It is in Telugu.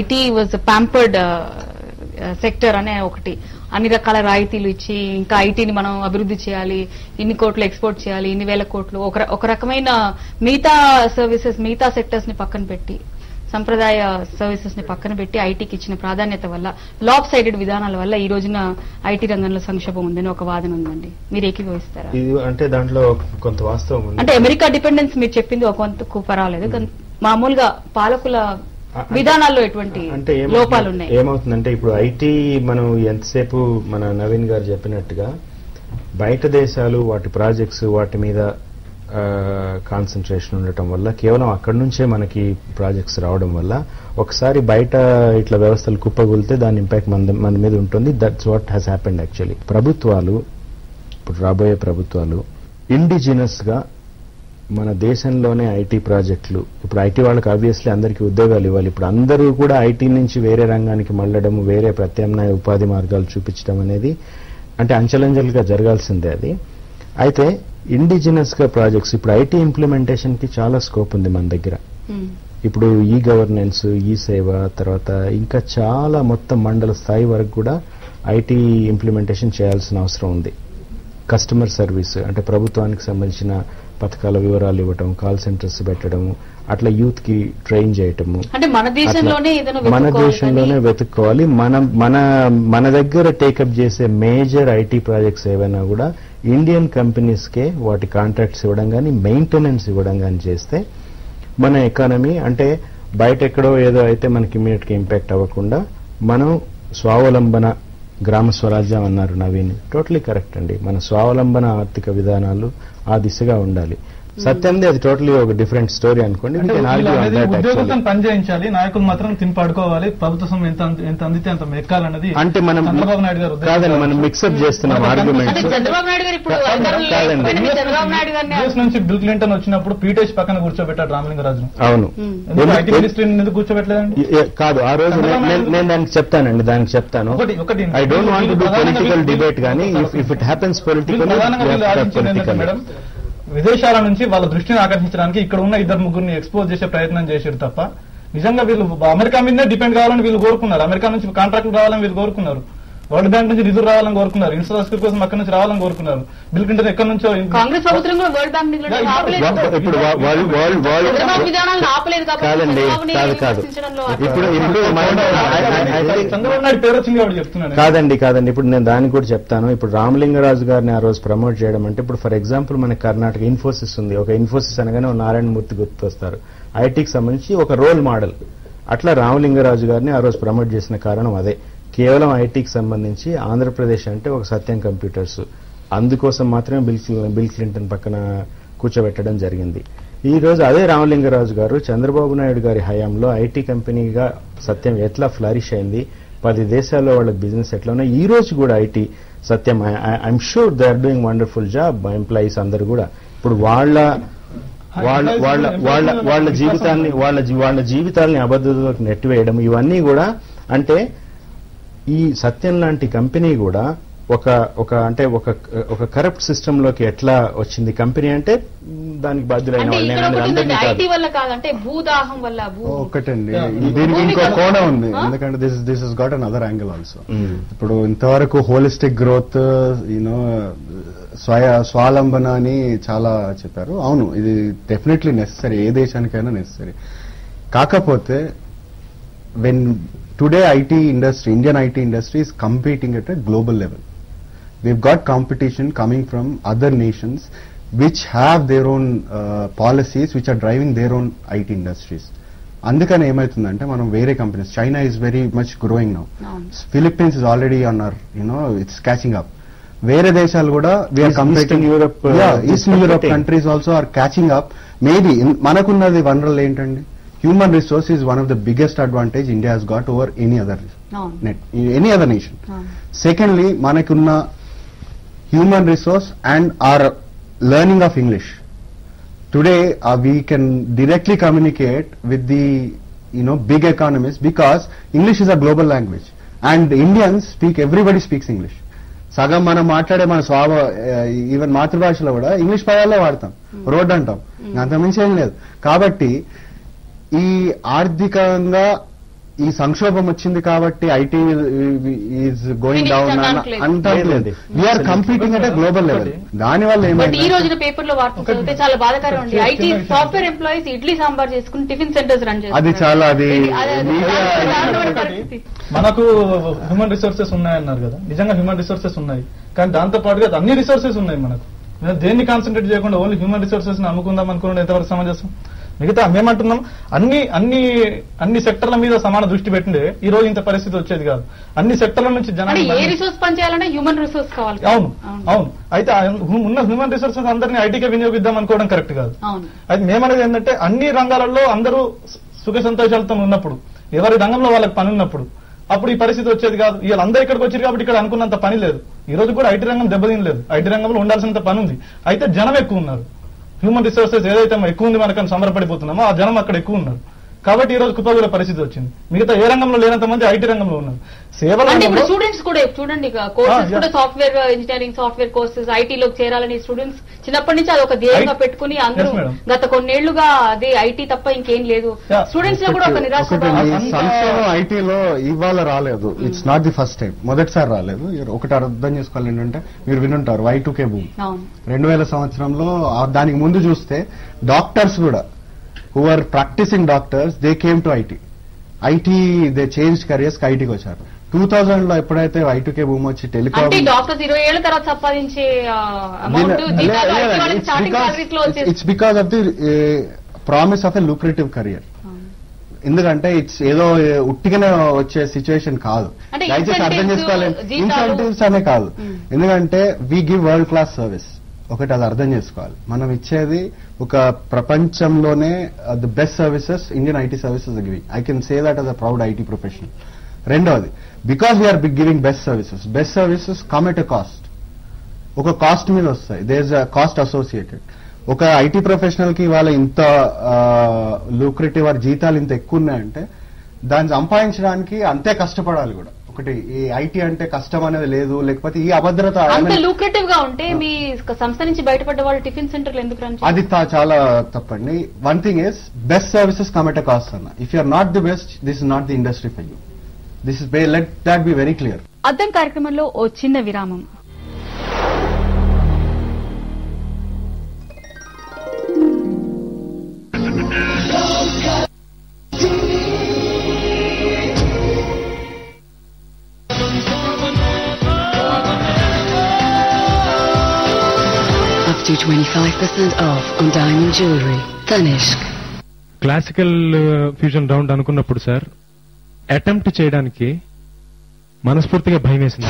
ఐటీ వాజ్ ప్యాంపర్డ్ సెక్టర్ అనే ఒకటి అన్ని రకాల రాయితీలు ఇచ్చి ఇంకా ఐటీని మనం అభివృద్ధి చేయాలి, ఇన్ని కోట్లు ఎక్స్పోర్ట్ చేయాలి, ఇన్ని వేల కోట్లు ఒక రకమైన మిగతా సర్వీసెస్ మిగతా సెక్టర్స్ ని పక్కన పెట్టి సంప్రదాయ సర్వీసెస్ ని పక్కన పెట్టి ఐటీకి ఇచ్చిన ప్రాధాన్యత వల్ల లాప్ సైడెడ్ విధానాల వల్ల ఈ రోజున ఐటీ రంగంలో సంక్షోభం ఉందని ఒక వాదన ఉందండి. మీరు ఏకీభవిస్తారా? అంటే దాంట్లో కొంత వాస్తవం ఉంది. అంటే అమెరికా డిపెండెన్స్ మీరు చెప్పింది కొంత పర్వాలేదు, కానీ మామూలుగా పాలకుల విధానాల్లో ఎటువంటి లోపాలు ఉన్నాయి? ఏమవుతుందంటే ఇప్పుడు ఐటీ మనం ఎంతసేపు మన నవీన్ గారు చెప్పినట్టుగా బయట దేశాలు వాటి ప్రాజెక్ట్స్ వాటి మీద కాన్సన్ట్రేషన్ ఉండటం వల్ల కేవలం అక్కడి నుంచే మనకి ప్రాజెక్ట్స్ రావడం వల్ల ఒకసారి బయట ఇట్లా వ్యవస్థలు కుప్పగొలితే దాని ఇంపాక్ట్ మన మీద ఉంటుంది. That's what has happened actually. ప్రభుత్వాలు ఇప్పుడు రాబోయే ప్రభుత్వాలు ఇండిజినస్ గా మన దేశంలోనే ఐటీ ప్రాజెక్టులు, ఇప్పుడు ఐటీ వాళ్ళకి ఆబ్వియస్లీ అందరికీ ఉద్యోగాలు ఇవ్వాలి. ఇప్పుడు అందరూ కూడా ఐటీ నుంచి వేరే రంగానికి మళ్ళడం, వేరే ప్రత్యామ్నాయ ఉపాధి మార్గాలు చూపించడం అనేది అంటే అంచెలంచెలుగా జరగాల్సిందే అది. అయితే ఇండిజినస్ గా ప్రాజెక్ట్స్ ఇప్పుడు ఐటీ ఇంప్లిమెంటేషన్ కి చాలా స్కోప్ ఉంది మన దగ్గర. ఇప్పుడు ఈ గవర్నెన్స్, ఈ సేవ, తర్వాత ఇంకా చాలా మొత్తం మండల స్థాయి వరకు కూడా ఐటీ ఇంప్లిమెంటేషన్ చేయాల్సిన అవసరం ఉంది. కస్టమర్ సర్వీస్ అంటే ప్రభుత్వానికి సంబంధించిన పథకాల వివరాలు ఇవ్వటం, కాల్ సెంటర్స్ పెట్టడము, అట్లా యూత్ కి ట్రైన్ చేయటము, అంటే మన దేశంలోనే వెతుక్కోవాలి. మన దగ్గర టేకప్ చేసే మేజర్ ఐటీ ప్రాజెక్ట్స్ ఏవైనా కూడా ఇండియన్ కంపెనీస్ కే వాటి కాంట్రాక్ట్స్ ఇవ్వడం కానీ మెయింటెనెన్స్ ఇవ్వడం కానీ చేస్తే మన ఎకానమీ అంటే బయట ఎక్కడో ఏదో అయితే మనకి ఇమీడియట్ గా ఇంపాక్ట్ అవ్వకుండా మనం స్వావలంబన గ్రామ స్వరాజ్యం అన్నారు నవీన్, టోటలీ కరెక్ట్ అండి. మన స్వావలంబన ఆర్థిక విధానాలు ఆ దిశగా ఉండాలి. సత్యంది అది టోటలీ ఒక డిఫరెంట్ స్టోరీ అనుకోండి. ఉద్యోగం పనిచేయించాలి, నాయకులు మాత్రం తినిపాడుకోవాలి, ప్రభుత్వం ఎంత అందితే అంత ఎక్కాలన్నది అంటే మనం చంద్రబాబు నాయుడు గారు కాదండి, మనం మిక్సప్ చేస్తున్నాం ఆర్గ్యుమెంట్. యూఎస్ నుంచి బిల్ క్లింటన్ వచ్చినప్పుడు పీటేష్ పక్కన కూర్చోబెట్టాడు రామలింగరాజు. అవును, ఐటీ మినిస్ట్రీని ఎందుకు కూర్చోబెట్టలేదండి? కాదు, ఆ రోజు నేను దానికి చెప్తానండి, దానికి చెప్తాను. I don't want to do political debate, కానీ if it happens political madam, విదేశాల నుంచి వాళ్ళ దృష్టిని ఆకర్షించడానికి ఇక్కడ ఉన్న ఇద్దరు ముగ్గురిని ఎక్స్పోజ్ చేసే ప్రయత్నం చేశారు తప్ప నిజంగా వీళ్ళు అమెరికా మీదనే డిపెండ్ కావాలని వీళ్ళు కోరుకున్నారు. అమెరికా నుంచి కాంట్రాక్టులు రావాలని వీళ్ళు కోరుకున్నారు. వరల్డ్ బ్యాంక్ నుంచి రిజర్వ్ రావాలని కోరుకున్నారు. ఇన్ఫ్రాస్ట్రక్చర్ కోసం అక్కడి నుంచి రావాలని కోరుకున్నారు. బిల్ క్లింటన్ ఎక్కడి నుంచో కాంగ్రెస్ ప్రభుత్వం కూడా వరల్డ్ బ్యాంక్ ఇప్పుడు చంద్రబాబు నాయుడు పేరు వచ్చింది కాబట్టి చెప్తున్నాను. కాదండి, ఇప్పుడు నేను దానికి కూడా చెప్తాను. ఇప్పుడు రామలింగరాజు గారిని ఆ రోజు ప్రమోట్ చేయడం అంటే ఇప్పుడు ఫర్ ఎగ్జాంపుల్ మనకి కర్ణాటక ఇన్ఫోసిస్ ఉంది. ఒక ఇన్ఫోసిస్ అనగానే నారాయణమూర్తి గుర్తొస్తారు, ఐటీకి సంబంధించి ఒక రోల్ మోడల్. అట్లా రామలింగరాజు గారిని ఆ రోజు ప్రమోట్ చేసిన కారణం అదే. కేవలం ఐటీకి సంబంధించి ఆంధ్రప్రదేశ్ అంటే ఒక సత్యం కంప్యూటర్స్, అందుకోసం మాత్రమే బిల్ క్లింటన్ పక్కన కూర్చోబెట్టడం జరిగింది. ఈ రోజు అదే రామలింగరాజు గారు చంద్రబాబు నాయుడు గారి హయాంలో ఐటీ కంపెనీగా సత్యం ఎట్లా ఫ్లరిష్ అయింది, 10 దేశాల్లో వాళ్ళకి బిజినెస్ ఎట్లా ఉన్నాయి. ఈ రోజు కూడా IT Satyam I'm sure they are doing wonderful job. Employees అందరూ కూడా ఇప్పుడు వాళ్ళ జీవితాల్ని అబద్ధతలోకి నెట్టివేయడం, ఇవన్నీ కూడా అంటే ఈ సత్యం లాంటి కంపెనీ కూడా ఒక కరప్ట్ సిస్టమ్ లోకి ఎట్లా వచ్చింది కంపెనీ అంటే దానికి బాధ్యులైన ఒకటండి. దీనికి ఇంకో కోణం ఉంది, ఎందుకంటే this is got another angle also. ఇప్పుడు ఇంతవరకు హోలిస్టిక్ గ్రోత్, యూనో స్వావలంబన అని చాలా చెప్పారు. అవును, ఇది డెఫినెట్లీ నెసెసరీ, ఏ దేశానికైనా నెసెసరీ. కాకపోతే when today IT industry, Indian IT industry is competing at a global level. We've got competition coming from other nations which have their own policies which are driving their own IT industries. అందుకని ఏమవుతుందంటే మనం వేరే companies, China is very much growing now, Philippines is already on its catching up. వేరే దేశాలు కూడా we are competing, eastern Europe countries also are catching up. Maybe మనకున్నది వనరులు ఏంటండి? Human resource is one of the biggest advantage India has got over any other nation. Secondly, manakunna human resource and our learning of English. Today we can directly communicate with the big economies because English is a global language and Indians speak, everybody speaks English. సగం మనం మాట్లాడే మన ఈవెన్ మాతృభాషలో కూడా ఇంగ్లీష్ పదాల్లో వాడతాం, రోడ్ అంటాం, అంతకుమించి ఏం లేదు. కాబట్టి ఈ ఆర్థికంగా ఈ సంక్షోభం వచ్చింది కాబట్టి ఐటీ ఈజ్ గోయింగ్ డౌన్ అంటలేదు. We are competing at global level. దాని వల్ల బట్ ఈ రోజున పేపర్ లో వార్త చదివితే చాలా బాధాకరం ఉంది. IT software employees idli sambar చేసుకుని టిఫిన్ సెంటర్స్ రన్ చేస్తారు. అది చాలా మనకు హ్యూమన్ రిసోర్సెస్ ఉన్నాయన్నారు కదా, నిజంగా హ్యూమన్ రిసోర్సెస్ ఉన్నాయి, కానీ దాంతో పాటుగా అన్ని రిసోర్సెస్ ఉన్నాయి మనకు. దేన్ని కాన్సన్ట్రేట్ చేయకుండా ఓన్లీ హ్యూమన్ రిసోర్సెస్ ని అమ్ముకుందాం అనుకున్నాడు ఎంతవరకు సమంజసం? మిగతా మేమంటున్నాం అన్ని సెక్టర్ల మీద సమాన దృష్టి పెట్టిండే ఈ రోజు ఇంత పరిస్థితి వచ్చేది కాదు. అన్ని సెక్టర్ల నుంచి ఏ రిసోర్స్ పనిచేయాలంటే హ్యూమన్ రిసోర్స్ కావాలి. అవును. అయితే ఉన్న హ్యూమన్ రిసోర్సెస్ అందరినీ ఐటీకే వినియోగిద్దాం అనుకోవడం కరెక్ట్ కాదు. అయితే మేమనేది ఏంటంటే అన్ని రంగాలలో అందరూ సుఖ సంతోషాలతో ఉన్నప్పుడు, ఎవరి రంగంలో వాళ్ళకి పని ఉన్నప్పుడు అప్పుడు ఈ పరిస్థితి వచ్చేది కాదు. వీళ్ళందరూ ఇక్కడికి వచ్చారు కాబట్టి ఇక్కడ అనుకున్నంత పని లేదు. ఈ రోజు కూడా ఐటీ రంగం దెబ్బతినలేదు. ఐటీ రంగంలో ఉండాల్సినంత పని ఉంది. అయితే జనం ఎక్కువ ఉన్నారు. హ్యూమన్ రిసోర్సెస్ ఏదైతే ఎక్కువ ఉంది మనకని సంబరపడిపోతున్నామో ఆ జనం అక్కడ ఎక్కువ ఉన్నారు కాబట్టి ఈ రోజు కుప్పగూలే పరిస్థితి వచ్చింది. మిగతా ఏ రంగంలో లేనంత మంది ఐటీ రంగంలో ఉన్నారు. స్టూడెంట్స్ కూడా చూడండి, కోర్సెస్ కూడా సాఫ్ట్వేర్ ఇంజనీరింగ్ సాఫ్ట్వేర్ కోర్సెస్ ఐటీలోకి చేరాలని స్టూడెంట్స్ చిన్నప్పటి నుంచి అది ఒక ధ్యేయంగా పెట్టుకుని అందరూ గత కొన్నేళ్లుగా అదే ఐటీ తప్ప ఇంకేం లేదు. స్టూడెంట్స్ లో కూడా ఒక నిరాశ. ఐటీలో ఇవాళ రాలేదు, it's not the first time, మొదటిసారి రాలేదు. ఒకటి అర్థం చేసుకోవాలి ఏంటంటే, మీరు వినుంటారు Y2K బూమ్ 2000 సంవత్సరంలో. దానికి ముందు చూస్తే డాక్టర్స్ కూడా who are practicing doctors, they came to IT. they changed careers కి ఐటీకి వచ్చారు. 2000 లో ఎప్పుడైతే Y2K బూమ్ వచ్చి టెలికాం డాక్టర్స్ 20 ఏళ్ల తర్వాత సంపాదించే it's because of the promise of a lucrative career. ఎందుకంటే ఇట్స్ ఏదో ఉట్టిగానే వచ్చే సిచ్యువేషన్ కాదు. దయచేసి అర్థం చేసుకోవాలి, ఇన్సెంటివ్స్ అనే కాదు. ఎందుకంటే we give world class service. ఒకటి అది అర్థం చేసుకోవాలి, మనం ఇచ్చేది ఒక ప్రపంచంలోనే the best services Indian IT services giving. I can say that as a proud IT professional. రెండోది, because we are giving best services come at a cost. ఒక కాస్ట్ మీద వస్తాయి, there is a cost associated. ఒక ఐటీ ప్రొఫెషనల్ కి ఇవాళ ఇంత లూక్రేటివ్ వారి జీతాలు ఇంత ఎక్కువ ఉన్నాయంటే దాన్ని సంపాదించడానికి అంతే కష్టపడాలి కూడా. ఒకటి ఈ ఐటీ అంటే కష్టం అనేది లేదు, లేకపోతే ఈ అభద్రత అంత లూక్రేటివ్ గా ఉంటే మీ సంస్థ నుంచి బయటపడ్డ వాళ్ళు టిఫిన్ సెంటర్లు ఎందుకు రన్ చేస్తారు? అది చాలా తప్పండి. One thing is best services come at a cost అన్న. If you are not the best, this is not the industry for you. This is let that be very clear. అద్దం కార్యక్రమంలో ఓ చిన్న విరామం. To 25% off on diamond jewelry. Tanishq. Classical fusion round అనుకున్నప్పుడు సార్ అటెంప్ట్ చేయడానికి మనస్ఫూర్తిగా భయం వేసింది.